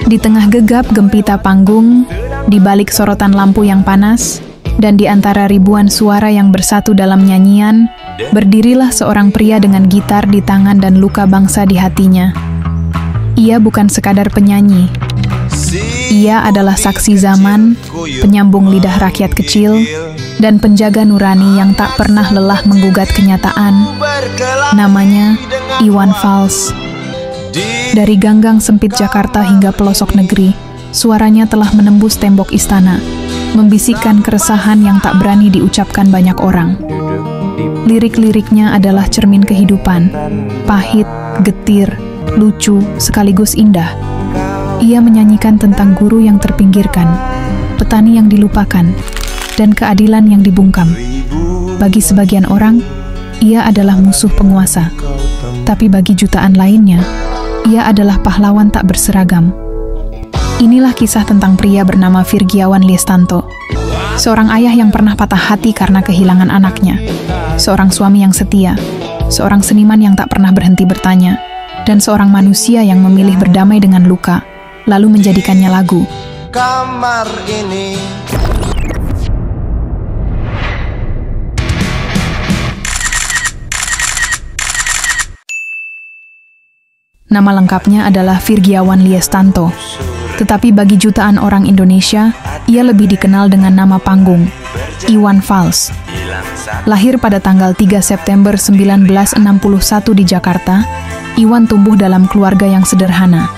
Di tengah gegap gempita panggung, di balik sorotan lampu yang panas, dan di antara ribuan suara yang bersatu dalam nyanyian, berdirilah seorang pria dengan gitar di tangan dan luka bangsa di hatinya. Ia bukan sekadar penyanyi. Ia adalah saksi zaman, penyambung lidah rakyat kecil, dan penjaga nurani yang tak pernah lelah menggugat kenyataan. Namanya Iwan Fals. Dari ganggang sempit Jakarta hingga pelosok negeri, suaranya telah menembus tembok istana, membisikkan keresahan yang tak berani diucapkan banyak orang. Lirik-liriknya adalah cermin kehidupan, pahit, getir, lucu, sekaligus indah. Ia menyanyikan tentang guru yang terpinggirkan, petani yang dilupakan, dan keadilan yang dibungkam. Bagi sebagian orang, ia adalah musuh penguasa. Tapi bagi jutaan lainnya, ia adalah pahlawan tak berseragam. Inilah kisah tentang pria bernama Virgiawan Liestanto. Seorang ayah yang pernah patah hati karena kehilangan anaknya. Seorang suami yang setia. Seorang seniman yang tak pernah berhenti bertanya. Dan seorang manusia yang memilih berdamai dengan luka, lalu menjadikannya lagu. Kamar ini. Nama lengkapnya adalah Virgiawan Liestanto. Tetapi bagi jutaan orang Indonesia, ia lebih dikenal dengan nama panggung, Iwan Fals. Lahir pada tanggal 3 September 1961 di Jakarta, Iwan tumbuh dalam keluarga yang sederhana.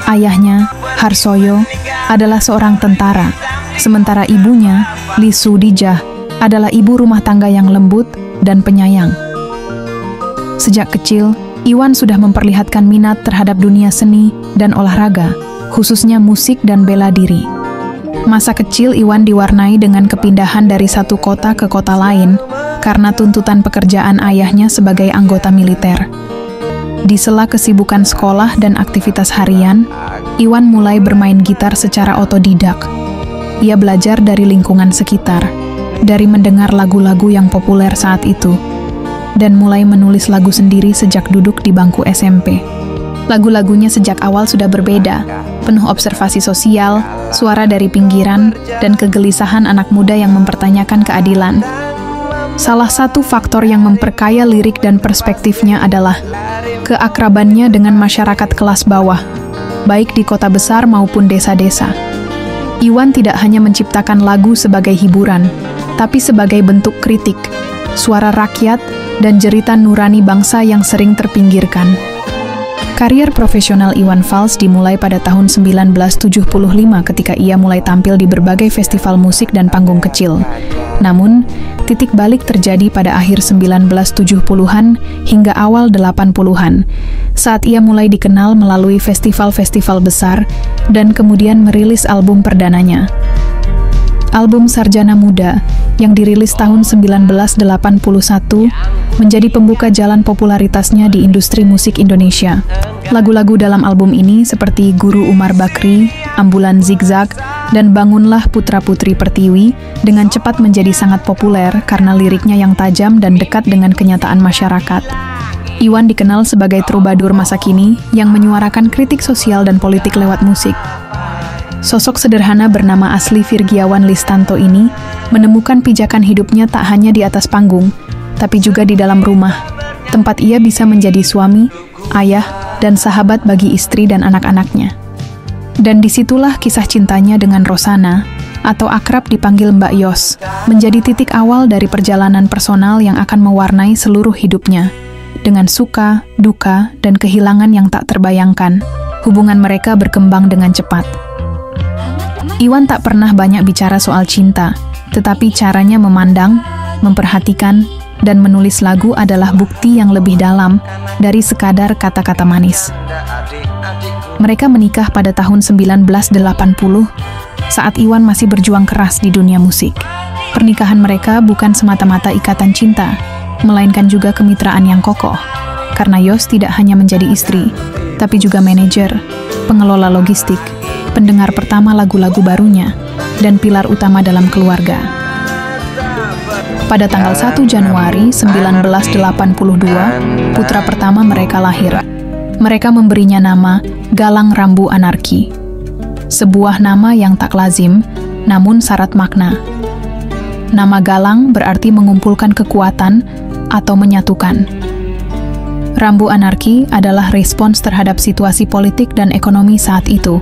Ayahnya, Harsoyo, adalah seorang tentara, sementara ibunya, Li Sudijah, adalah ibu rumah tangga yang lembut dan penyayang. Sejak kecil, Iwan sudah memperlihatkan minat terhadap dunia seni dan olahraga, khususnya musik dan bela diri. Masa kecil Iwan diwarnai dengan kepindahan dari satu kota ke kota lain karena tuntutan pekerjaan ayahnya sebagai anggota militer. Di sela kesibukan sekolah dan aktivitas harian, Iwan mulai bermain gitar secara otodidak. Ia belajar dari lingkungan sekitar, dari mendengar lagu-lagu yang populer saat itu, dan mulai menulis lagu sendiri sejak duduk di bangku SMP. Lagu-lagunya sejak awal sudah berbeda, penuh observasi sosial, suara dari pinggiran, dan kegelisahan anak muda yang mempertanyakan keadilan. Salah satu faktor yang memperkaya lirik dan perspektifnya adalah keakrabannya dengan masyarakat kelas bawah, baik di kota besar maupun desa-desa. Iwan tidak hanya menciptakan lagu sebagai hiburan, tapi sebagai bentuk kritik, suara rakyat, dan jeritan nurani bangsa yang sering terpinggirkan. Karier profesional Iwan Fals dimulai pada tahun 1975 ketika ia mulai tampil di berbagai festival musik dan panggung kecil. Namun, titik balik terjadi pada akhir 1970-an hingga awal 80-an, saat ia mulai dikenal melalui festival-festival besar dan kemudian merilis album perdananya. Album Sarjana Muda yang dirilis tahun 1981 menjadi pembuka jalan popularitasnya di industri musik Indonesia. Lagu-lagu dalam album ini seperti Guru Umar Bakri, Ambulan Zigzag, dan Bangunlah Putra-Putri Pertiwi dengan cepat menjadi sangat populer karena liriknya yang tajam dan dekat dengan kenyataan masyarakat. Iwan dikenal sebagai troubadour masa kini yang menyuarakan kritik sosial dan politik lewat musik. Sosok sederhana bernama asli Virgiawan Liestanto ini menemukan pijakan hidupnya tak hanya di atas panggung, tapi juga di dalam rumah, tempat ia bisa menjadi suami, ayah, dan sahabat bagi istri dan anak-anaknya. Dan disitulah kisah cintanya dengan Rosana, atau akrab dipanggil Mbak Yos, menjadi titik awal dari perjalanan personal yang akan mewarnai seluruh hidupnya. Dengan suka, duka, dan kehilangan yang tak terbayangkan, hubungan mereka berkembang dengan cepat. Iwan tak pernah banyak bicara soal cinta, tetapi caranya memandang, memperhatikan, dan menulis lagu adalah bukti yang lebih dalam dari sekadar kata-kata manis. Mereka menikah pada tahun 1980 saat Iwan masih berjuang keras di dunia musik. Pernikahan mereka bukan semata-mata ikatan cinta, melainkan juga kemitraan yang kokoh, karena Yos tidak hanya menjadi istri, tapi juga manajer, pengelola logistik, pendengar pertama lagu-lagu barunya, dan pilar utama dalam keluarga. Pada tanggal 1 Januari 1982, putra pertama mereka lahir. Mereka memberinya nama Galang Rambu Anarki. Sebuah nama yang tak lazim, namun syarat makna. Nama Galang berarti mengumpulkan kekuatan atau menyatukan. Rambu Anarki adalah respons terhadap situasi politik dan ekonomi saat itu,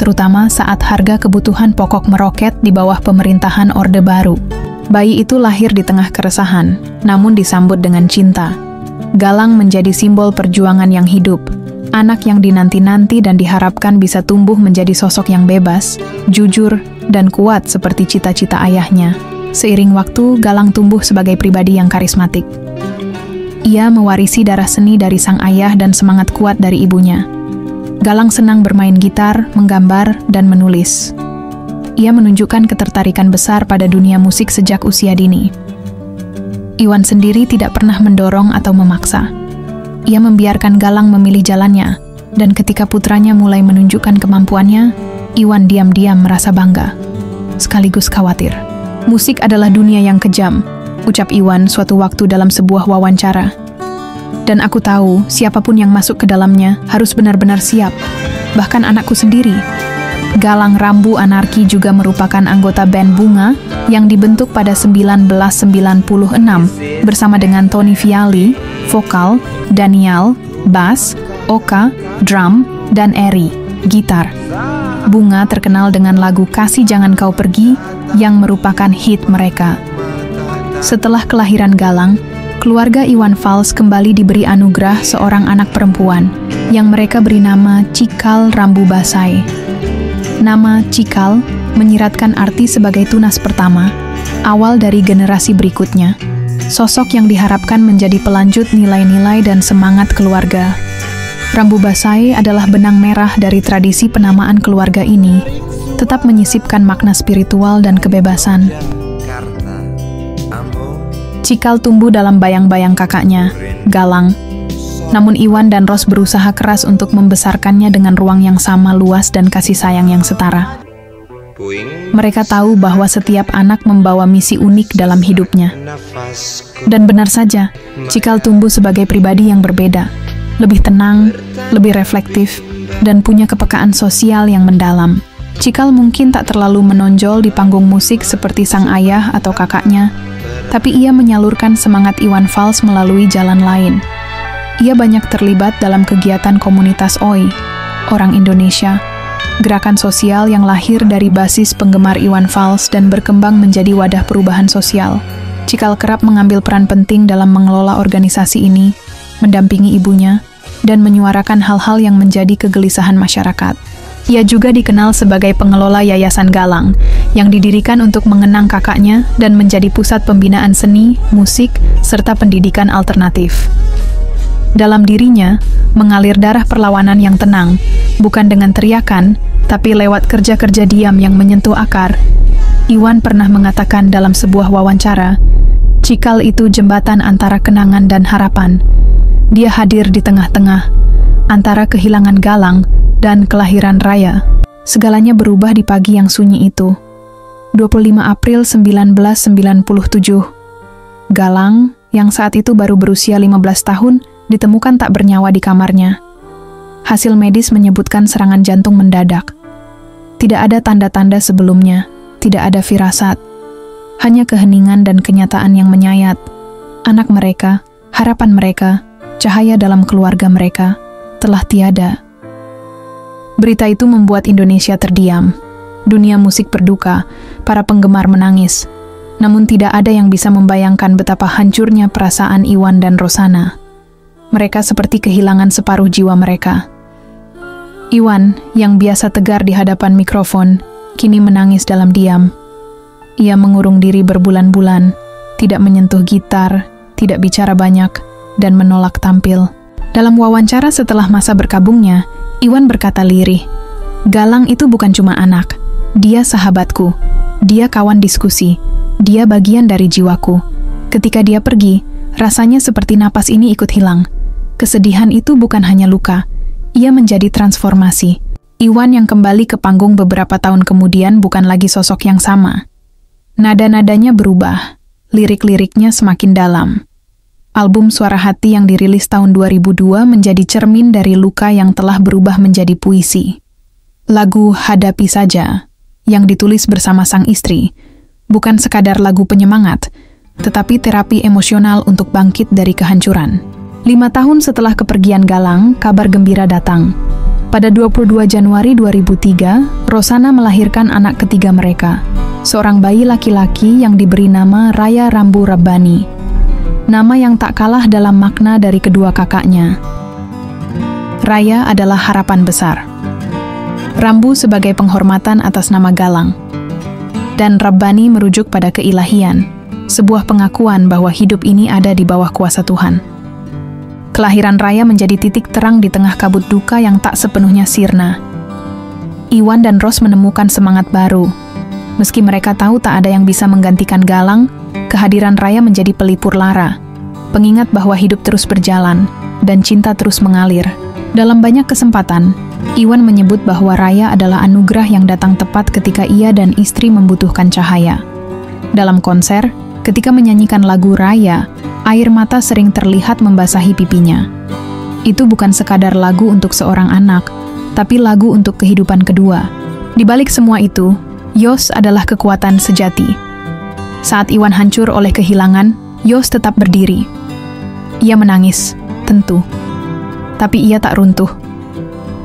terutama saat harga kebutuhan pokok meroket di bawah pemerintahan Orde Baru. Bayi itu lahir di tengah keresahan, namun disambut dengan cinta. Galang menjadi simbol perjuangan yang hidup, anak yang dinanti-nanti dan diharapkan bisa tumbuh menjadi sosok yang bebas, jujur, dan kuat seperti cita-cita ayahnya. Seiring waktu, Galang tumbuh sebagai pribadi yang karismatik. Ia mewarisi darah seni dari sang ayah dan semangat kuat dari ibunya. Galang senang bermain gitar, menggambar, dan menulis. Ia menunjukkan ketertarikan besar pada dunia musik sejak usia dini. Iwan sendiri tidak pernah mendorong atau memaksa. Ia membiarkan Galang memilih jalannya, dan ketika putranya mulai menunjukkan kemampuannya, Iwan diam-diam merasa bangga, sekaligus khawatir. Musik adalah dunia yang kejam, ucap Iwan suatu waktu dalam sebuah wawancara. Dan aku tahu, siapapun yang masuk ke dalamnya harus benar-benar siap, bahkan anakku sendiri. Galang Rambu Anarki juga merupakan anggota band Bunga yang dibentuk pada 1996 bersama dengan Tony Vialli, vokal, Daniel, bass, Oka, drum, dan Eri, gitar. Bunga terkenal dengan lagu Kasih Jangan Kau Pergi yang merupakan hit mereka. Setelah kelahiran Galang, keluarga Iwan Fals kembali diberi anugerah seorang anak perempuan yang mereka beri nama Cikal Rambu Basai. Nama Cikal menyiratkan arti sebagai tunas pertama, awal dari generasi berikutnya. Sosok yang diharapkan menjadi pelanjut nilai-nilai dan semangat keluarga. Rambu Basai adalah benang merah dari tradisi penamaan keluarga ini, tetap menyisipkan makna spiritual dan kebebasan. Cikal tumbuh dalam bayang-bayang kakaknya, Galang. Namun Iwan dan Ros berusaha keras untuk membesarkannya dengan ruang yang sama luas dan kasih sayang yang setara. Mereka tahu bahwa setiap anak membawa misi unik dalam hidupnya. Dan benar saja, Cikal tumbuh sebagai pribadi yang berbeda, lebih tenang, lebih reflektif, dan punya kepekaan sosial yang mendalam. Cikal mungkin tak terlalu menonjol di panggung musik seperti sang ayah atau kakaknya, tapi ia menyalurkan semangat Iwan Fals melalui jalan lain. Ia banyak terlibat dalam kegiatan komunitas OI, Orang Indonesia, gerakan sosial yang lahir dari basis penggemar Iwan Fals dan berkembang menjadi wadah perubahan sosial. Cikal kerap mengambil peran penting dalam mengelola organisasi ini, mendampingi ibunya, dan menyuarakan hal-hal yang menjadi kegelisahan masyarakat. Ia juga dikenal sebagai pengelola Yayasan Galang, yang didirikan untuk mengenang kakaknya dan menjadi pusat pembinaan seni, musik, serta pendidikan alternatif. Dalam dirinya, mengalir darah perlawanan yang tenang, bukan dengan teriakan, tapi lewat kerja-kerja diam yang menyentuh akar. Iwan pernah mengatakan dalam sebuah wawancara, Cikal itu jembatan antara kenangan dan harapan. Dia hadir di tengah-tengah, antara kehilangan Galang dan kelahiran Raya. Segalanya berubah di pagi yang sunyi itu. 25 April 1997. Galang, yang saat itu baru berusia 15 tahun, ditemukan tak bernyawa di kamarnya. Hasil medis menyebutkan serangan jantung mendadak. Tidak ada tanda-tanda sebelumnya, tidak ada firasat. Hanya keheningan dan kenyataan yang menyayat. Anak mereka, harapan mereka, cahaya dalam keluarga mereka, telah tiada. Berita itu membuat Indonesia terdiam. Dunia musik berduka, para penggemar menangis. Namun tidak ada yang bisa membayangkan betapa hancurnya perasaan Iwan dan Rosana. Mereka seperti kehilangan separuh jiwa mereka. Iwan, yang biasa tegar di hadapan mikrofon, kini menangis dalam diam. Ia mengurung diri berbulan-bulan, tidak menyentuh gitar, tidak bicara banyak, dan menolak tampil. Dalam wawancara setelah masa berkabungnya, Iwan berkata lirih, "Galang itu bukan cuma anak, dia sahabatku, dia kawan diskusi, dia bagian dari jiwaku. Ketika dia pergi, rasanya seperti napas ini ikut hilang. Kesedihan itu bukan hanya luka, ia menjadi transformasi." Iwan yang kembali ke panggung beberapa tahun kemudian bukan lagi sosok yang sama. Nada-nadanya berubah, lirik-liriknya semakin dalam. Album Suara Hati yang dirilis tahun 2002 menjadi cermin dari luka yang telah berubah menjadi puisi. Lagu Hadapi Saja, yang ditulis bersama sang istri, bukan sekadar lagu penyemangat, tetapi terapi emosional untuk bangkit dari kehancuran. 5 tahun setelah kepergian Galang, kabar gembira datang. Pada 22 Januari 2003, Rosana melahirkan anak ketiga mereka, seorang bayi laki-laki yang diberi nama Raya Rambu Rabbani, nama yang tak kalah dalam makna dari kedua kakaknya. Raya adalah harapan besar, Rambu sebagai penghormatan atas nama Galang, dan Rabbani merujuk pada keilahian, sebuah pengakuan bahwa hidup ini ada di bawah kuasa Tuhan. Kelahiran Raya menjadi titik terang di tengah kabut duka yang tak sepenuhnya sirna. Iwan dan Ros menemukan semangat baru. Meski mereka tahu tak ada yang bisa menggantikan Galang, kehadiran Raya menjadi pelipur lara, pengingat bahwa hidup terus berjalan dan cinta terus mengalir. Dalam banyak kesempatan, Iwan menyebut bahwa Raya adalah anugerah yang datang tepat ketika ia dan istri membutuhkan cahaya. Dalam konser, ketika menyanyikan lagu Raya, air mata sering terlihat membasahi pipinya. Itu bukan sekadar lagu untuk seorang anak, tapi lagu untuk kehidupan kedua. Di balik semua itu, Yos adalah kekuatan sejati. Saat Iwan hancur oleh kehilangan, Yos tetap berdiri. Ia menangis, tentu. Tapi ia tak runtuh.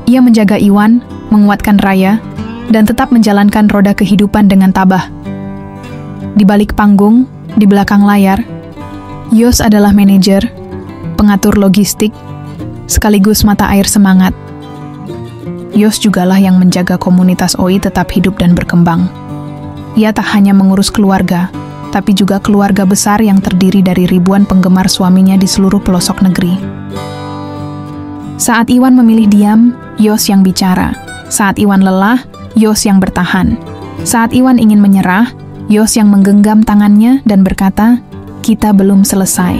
Ia menjaga Iwan, menguatkan Raya, dan tetap menjalankan roda kehidupan dengan tabah. Di balik panggung, di belakang layar, Yos adalah manajer, pengatur logistik, sekaligus mata air semangat. Yos jugalah yang menjaga komunitas OI tetap hidup dan berkembang. Ia tak hanya mengurus keluarga, tapi juga keluarga besar yang terdiri dari ribuan penggemar suaminya di seluruh pelosok negeri. Saat Iwan memilih diam, Yos yang bicara. Saat Iwan lelah, Yos yang bertahan. Saat Iwan ingin menyerah, Yos yang menggenggam tangannya dan berkata, "Kita belum selesai."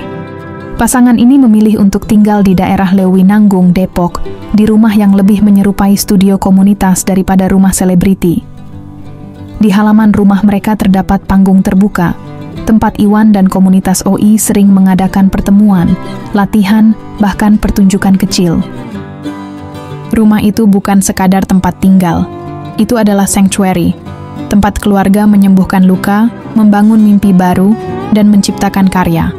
Pasangan ini memilih untuk tinggal di daerah Lewinanggung, Depok, di rumah yang lebih menyerupai studio komunitas daripada rumah selebriti. Di halaman rumah mereka terdapat panggung terbuka, tempat Iwan dan komunitas OI sering mengadakan pertemuan, latihan, bahkan pertunjukan kecil. Rumah itu bukan sekadar tempat tinggal, itu adalah sanctuary, tempat keluarga menyembuhkan luka, membangun mimpi baru, dan menciptakan karya.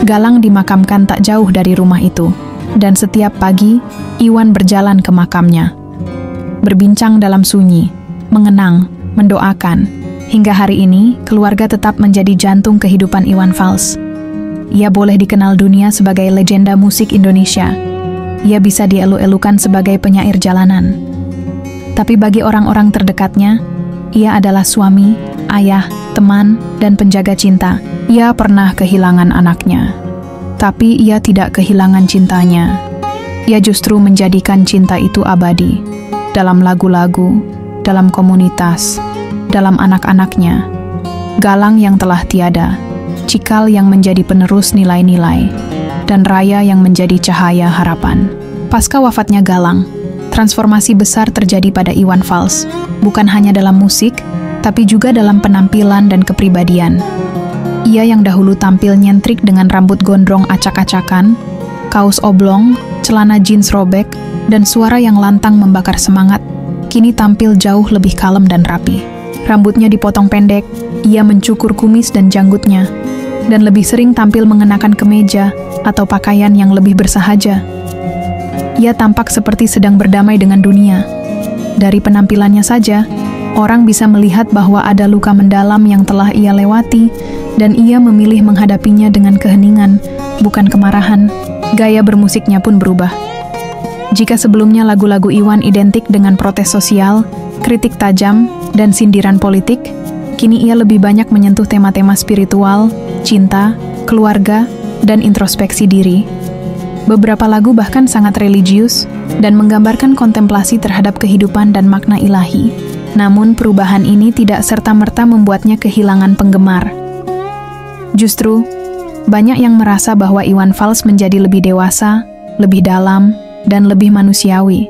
Galang dimakamkan tak jauh dari rumah itu, dan setiap pagi, Iwan berjalan ke makamnya. Berbincang dalam sunyi, mengenang, mendoakan. Hingga hari ini, keluarga tetap menjadi jantung kehidupan Iwan Fals. Ia boleh dikenal dunia sebagai legenda musik Indonesia. Ia bisa dielu-elukan sebagai penyair jalanan. Tapi bagi orang-orang terdekatnya, ia adalah suami, ayah, teman, dan penjaga cinta. Ia pernah kehilangan anaknya, tapi ia tidak kehilangan cintanya. Ia justru menjadikan cinta itu abadi, dalam lagu-lagu, dalam komunitas, dalam anak-anaknya. Galang yang telah tiada, Cikal yang menjadi penerus nilai-nilai, dan Raya yang menjadi cahaya harapan. Pasca wafatnya Galang, transformasi besar terjadi pada Iwan Fals, bukan hanya dalam musik, tapi juga dalam penampilan dan kepribadian. Ia yang dahulu tampil nyentrik dengan rambut gondrong acak-acakan, kaos oblong, celana jeans robek, dan suara yang lantang membakar semangat, kini tampil jauh lebih kalem dan rapi. Rambutnya dipotong pendek, ia mencukur kumis dan janggutnya, dan lebih sering tampil mengenakan kemeja atau pakaian yang lebih bersahaja. Ia tampak seperti sedang berdamai dengan dunia. Dari penampilannya saja, orang bisa melihat bahwa ada luka mendalam yang telah ia lewati, dan ia memilih menghadapinya dengan keheningan, bukan kemarahan. Gaya bermusiknya pun berubah. Jika sebelumnya lagu-lagu Iwan identik dengan protes sosial, kritik tajam, dan sindiran politik, kini ia lebih banyak menyentuh tema-tema spiritual, cinta, keluarga, dan introspeksi diri. Beberapa lagu bahkan sangat religius dan menggambarkan kontemplasi terhadap kehidupan dan makna ilahi. Namun perubahan ini tidak serta-merta membuatnya kehilangan penggemar. Justru, banyak yang merasa bahwa Iwan Fals menjadi lebih dewasa, lebih dalam, dan lebih manusiawi.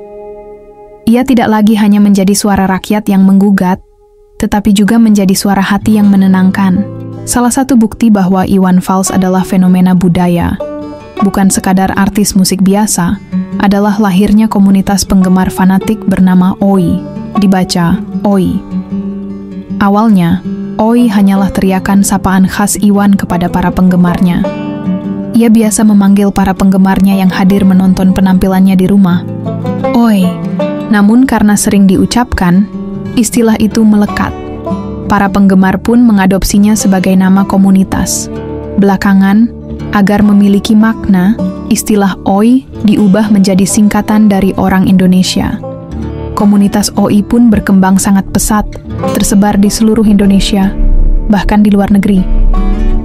Ia tidak lagi hanya menjadi suara rakyat yang menggugat, tetapi juga menjadi suara hati yang menenangkan. Salah satu bukti bahwa Iwan Fals adalah fenomena budaya, bukan sekadar artis musik biasa, adalah lahirnya komunitas penggemar fanatik bernama OI, dibaca OI. Awalnya, OI hanyalah teriakan sapaan khas Iwan kepada para penggemarnya. Ia biasa memanggil para penggemarnya yang hadir menonton penampilannya di rumah, "Oi." Namun karena sering diucapkan, istilah itu melekat. Para penggemar pun mengadopsinya sebagai nama komunitas. Belakangan, agar memiliki makna, istilah OI diubah menjadi singkatan dari orang Indonesia. Komunitas OI pun berkembang sangat pesat, tersebar di seluruh Indonesia, bahkan di luar negeri.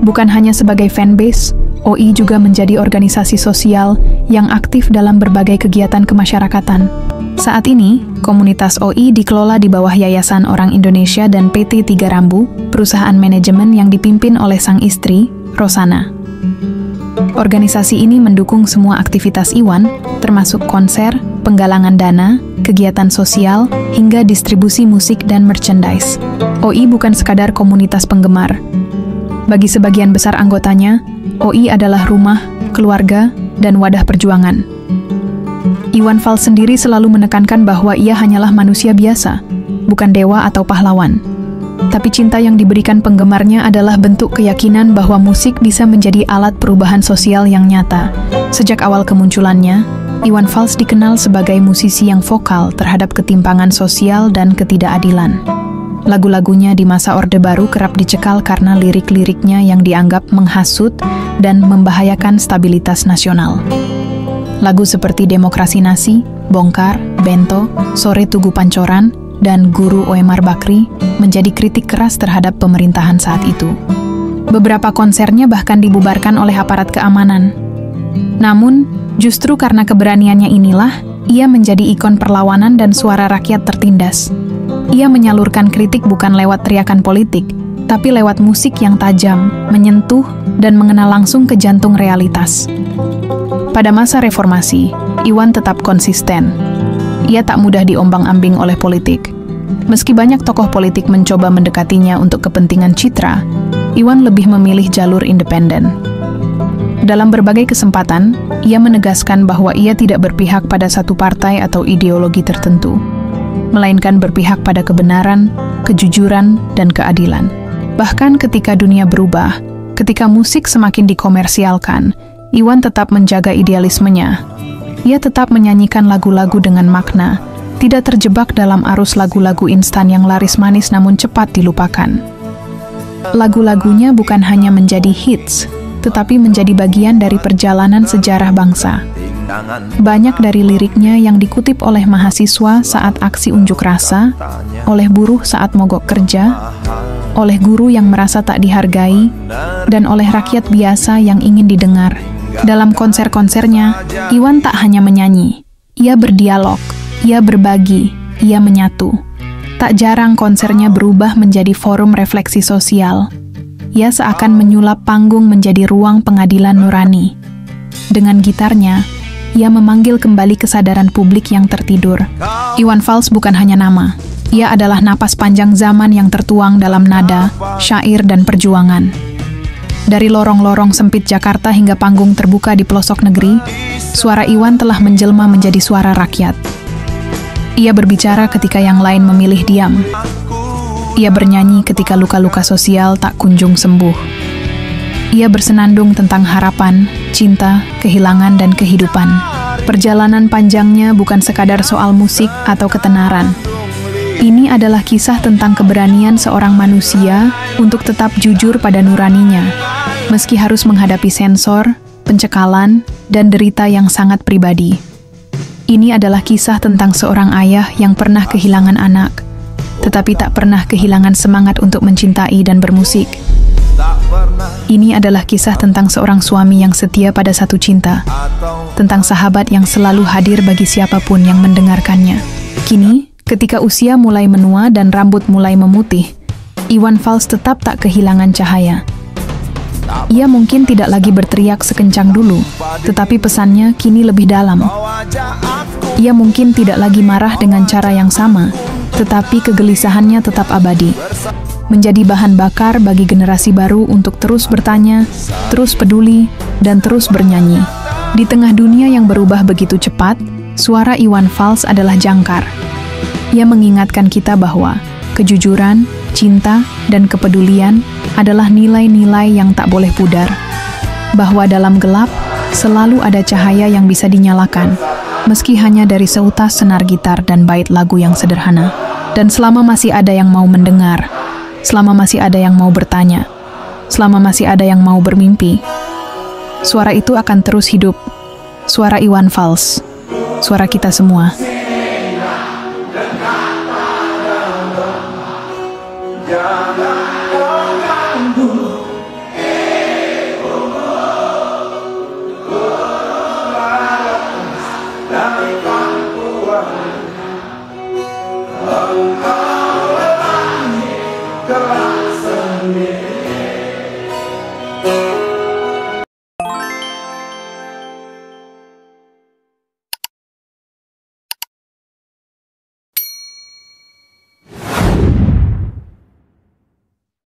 Bukan hanya sebagai fanbase, OI juga menjadi organisasi sosial yang aktif dalam berbagai kegiatan kemasyarakatan. Saat ini, komunitas OI dikelola di bawah Yayasan Orang Indonesia dan PT Tiga Rambu, perusahaan manajemen yang dipimpin oleh sang istri, Rosana. Organisasi ini mendukung semua aktivitas Iwan, termasuk konser, penggalangan dana, kegiatan sosial, hingga distribusi musik dan merchandise. OI bukan sekadar komunitas penggemar. Bagi sebagian besar anggotanya, OI adalah rumah, keluarga, dan wadah perjuangan. Iwan Fals sendiri selalu menekankan bahwa ia hanyalah manusia biasa, bukan dewa atau pahlawan. Tapi cinta yang diberikan penggemarnya adalah bentuk keyakinan bahwa musik bisa menjadi alat perubahan sosial yang nyata. Sejak awal kemunculannya, Iwan Fals dikenal sebagai musisi yang vokal terhadap ketimpangan sosial dan ketidakadilan. Lagu-lagunya di masa Orde Baru kerap dicekal karena lirik-liriknya yang dianggap menghasut dan membahayakan stabilitas nasional. Lagu seperti Demokrasi Nasi, Bongkar, Bento, Sore Tugu Pancoran, dan Guru Oemar Bakri menjadi kritik keras terhadap pemerintahan saat itu. Beberapa konsernya bahkan dibubarkan oleh aparat keamanan. Namun, justru karena keberaniannya inilah, ia menjadi ikon perlawanan dan suara rakyat tertindas. Ia menyalurkan kritik bukan lewat teriakan politik, tapi lewat musik yang tajam, menyentuh, dan mengenal langsung ke jantung realitas. Pada masa reformasi, Iwan tetap konsisten. Ia tak mudah diombang-ambing oleh politik. Meski banyak tokoh politik mencoba mendekatinya untuk kepentingan citra, Iwan lebih memilih jalur independen. Dalam berbagai kesempatan, ia menegaskan bahwa ia tidak berpihak pada satu partai atau ideologi tertentu, melainkan berpihak pada kebenaran, kejujuran, dan keadilan. Bahkan ketika dunia berubah, ketika musik semakin dikomersialkan, Iwan tetap menjaga idealismenya. Ia tetap menyanyikan lagu-lagu dengan makna, tidak terjebak dalam arus lagu-lagu instan yang laris manis namun cepat dilupakan. Lagu-lagunya bukan hanya menjadi hits, tetapi menjadi bagian dari perjalanan sejarah bangsa. Banyak dari liriknya yang dikutip oleh mahasiswa saat aksi unjuk rasa, oleh buruh saat mogok kerja, oleh guru yang merasa tak dihargai, dan oleh rakyat biasa yang ingin didengar. Dalam konser-konsernya, Iwan tak hanya menyanyi, ia berdialog, ia berbagi, ia menyatu. Tak jarang konsernya berubah menjadi forum refleksi sosial. Ia seakan menyulap panggung menjadi ruang pengadilan nurani. Dengan gitarnya, ia memanggil kembali kesadaran publik yang tertidur. Iwan Fals bukan hanya nama, ia adalah napas panjang zaman yang tertuang dalam nada, syair, dan perjuangan. Dari lorong-lorong sempit Jakarta hingga panggung terbuka di pelosok negeri, suara Iwan telah menjelma menjadi suara rakyat. Ia berbicara ketika yang lain memilih diam. Ia bernyanyi ketika luka-luka sosial tak kunjung sembuh. Ia bersenandung tentang harapan, cinta, kehilangan, dan kehidupan. Perjalanan panjangnya bukan sekadar soal musik atau ketenaran. Ini adalah kisah tentang keberanian seorang manusia untuk tetap jujur pada nuraninya, meski harus menghadapi sensor, pencekalan, dan derita yang sangat pribadi. Ini adalah kisah tentang seorang ayah yang pernah kehilangan anak, tetapi tak pernah kehilangan semangat untuk mencintai dan bermusik. Ini adalah kisah tentang seorang suami yang setia pada satu cinta, tentang sahabat yang selalu hadir bagi siapapun yang mendengarkannya. Kini, ketika usia mulai menua dan rambut mulai memutih, Iwan Fals tetap tak kehilangan cahaya. Ia mungkin tidak lagi berteriak sekencang dulu, tetapi pesannya kini lebih dalam. Ia mungkin tidak lagi marah dengan cara yang sama, tetapi kegelisahannya tetap abadi. menjadi bahan bakar bagi generasi baru untuk terus bertanya, terus peduli, dan terus bernyanyi. Di tengah dunia yang berubah begitu cepat, suara Iwan Fals adalah jangkar. Ia mengingatkan kita bahwa kejujuran, cinta, dan kepedulian adalah nilai-nilai yang tak boleh pudar. Bahwa dalam gelap, selalu ada cahaya yang bisa dinyalakan, meski hanya dari seutas senar gitar dan bait lagu yang sederhana. Dan selama masih ada yang mau mendengar, selama masih ada yang mau bertanya, selama masih ada yang mau bermimpi, suara itu akan terus hidup. Suara Iwan Fals, suara kita semua. Jangan